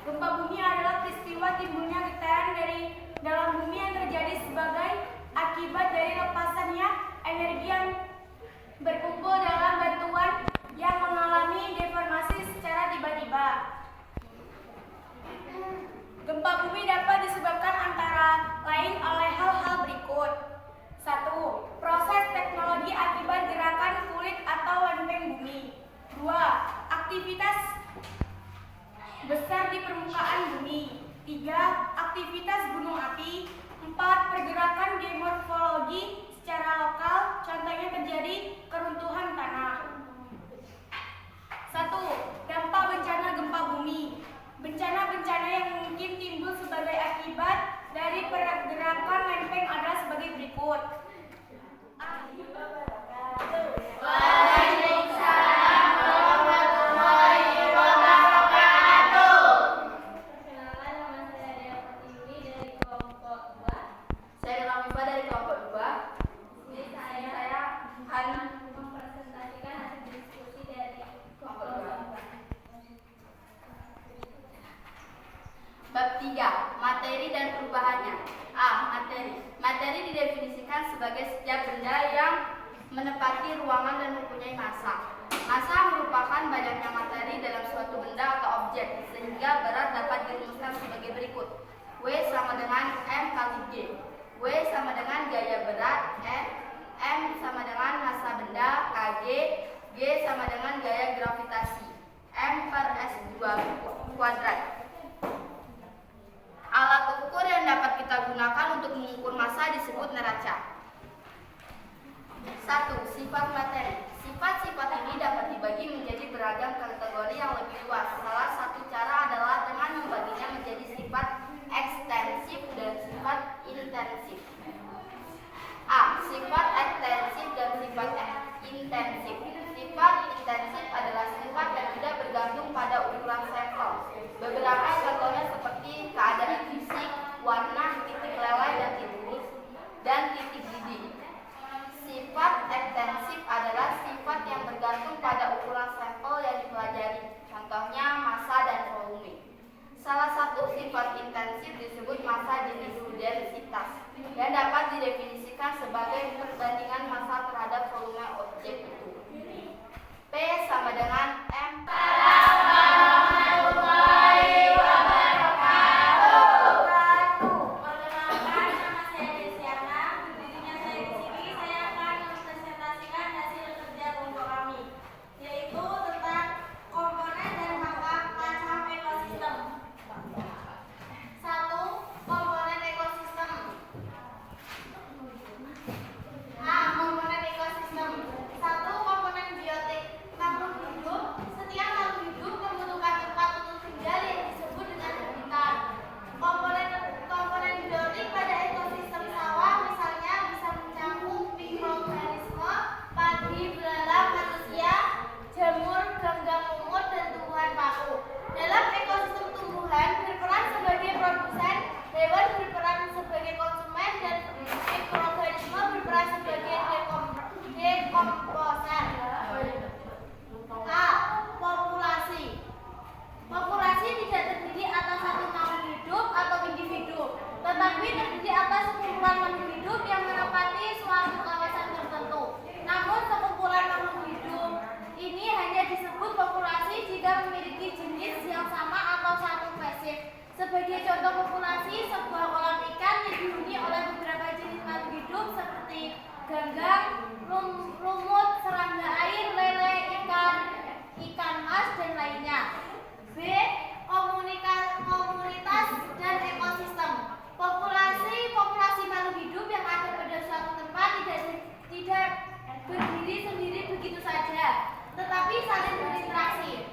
Gempa bumi adalah peristiwa timbulnya getaran dari dalam bumi yang terjadi sebagai akibat dari lepasannya energi yang berkumpul dalam batuan yang mengalami deformasi secara tiba-tiba. Gempa bumi dapat disebabkan antara lain oleh hal-hal berikut. 1. Proses teknologi akibat gerakan kulit atau lempeng bumi. 2. Aktivitas besar di permukaan bumi. 3. Aktivitas gunung api. 4. Pergerakan geomorfologi secara lokal, contohnya terjadi keruntuhan tanah. 1. Dampak bencana gempa bumi. Bencana-bencana yang mungkin timbul sebagai akibat dari pergerakan lempeng adalah sebagai berikut. Waalaikumsalam warahmatullahi wabarakatuh. Perkenalkan, nama saya Dea Pertiwi dari kelompok 2. Saya Ramifa dari kelompok 2. Di sini saya akan mempresentasikan hasil diskusi dari kelompok 2. Bab 3. Materi dan perubahannya. A. Materi. Materi didefinisikan sebagai setiap benda yang menempati ruangan dan mempunyai massa. Massa merupakan banyaknya materi dalam suatu benda atau objek, sehingga berat dapat dirumuskan sebagai berikut. W sama dengan M kali G. W sama dengan gaya berat M sama dengan massa benda Kg. G sama dengan gaya gravitasi M per S2 kuadrat. Alat ukur yang dapat kita gunakan untuk mengukur massa disebut neraca. 1. Sifat materi. Sifat-sifat ini dapat dibagi menjadi beragam kategori yang lebih luas. Salah satu cara adalah dengan membaginya menjadi sifat ekstensif dan sifat intensif. A. Sifat ekstensif dan sifat intensif. Sifat intensif adalah sifat yang tidak bergantung pada ukuran sampel. Beberapa contohnya seperti keadaan fisik, warna, titik lelai dan titik dan titik didih. Sifat ekstensif adalah sifat yang bergantung pada ukuran sampel yang dipelajari, contohnya massa dan volume. Salah satu sifat intensif disebut massa jenis densitas, yang dapat didefinisikan sebagai perbandingan massa terhadap volume objek itu. P sama dengan M. Warahmatullahi wabarakatuh. Perkenalkan, nama saya Desiana. Berdirinya saya di sini, saya akan mempresentasikan hasil kerja kelompok kami, yaitu tentang komponen dan hak macam ekosistem. 1. Komponen ekosistem. A. Komponen ekosistem. 1. Komponen biotik. Makhluk hidup. Setiap makhluk hidup membutuhkan tempat untuk tinggal yang disebut dengan habitat. Komponen biotik pada ekosistem sawah misalnya bisa mencakup mikroorganisme, padi, belalang, manusia, jamur, ganggang lumut, dan tumbuhan paku. Dalam ekosistem tumbuhan berperan sebagai produsen, hewan berperan sebagai konsumen, dan mikroorganisme berperan sebagai dekomposer. A. Populasi. Populasi tidak terdiri atas satu makhluk hidup atau individu, tetapi terdiri atas sekumpulan makhluk hidup yang menempati suatu kawasan tertentu. Namun sekumpulan makhluk hidup ini hanya disebut populasi jika memiliki jenis yang sama atau satu spesies. Sebagai contoh populasi, sebuah kolam ikan yang dihuni oleh beberapa jenis makhluk hidup seperti ganggang, lumut, serangga air, lele, ikan mas, dan lainnya. B. Komunitas dan ekosistem. Populasi makhluk hidup yang ada pada suatu tempat tidak berdiri sendiri begitu saja, tetapi saling berinteraksi.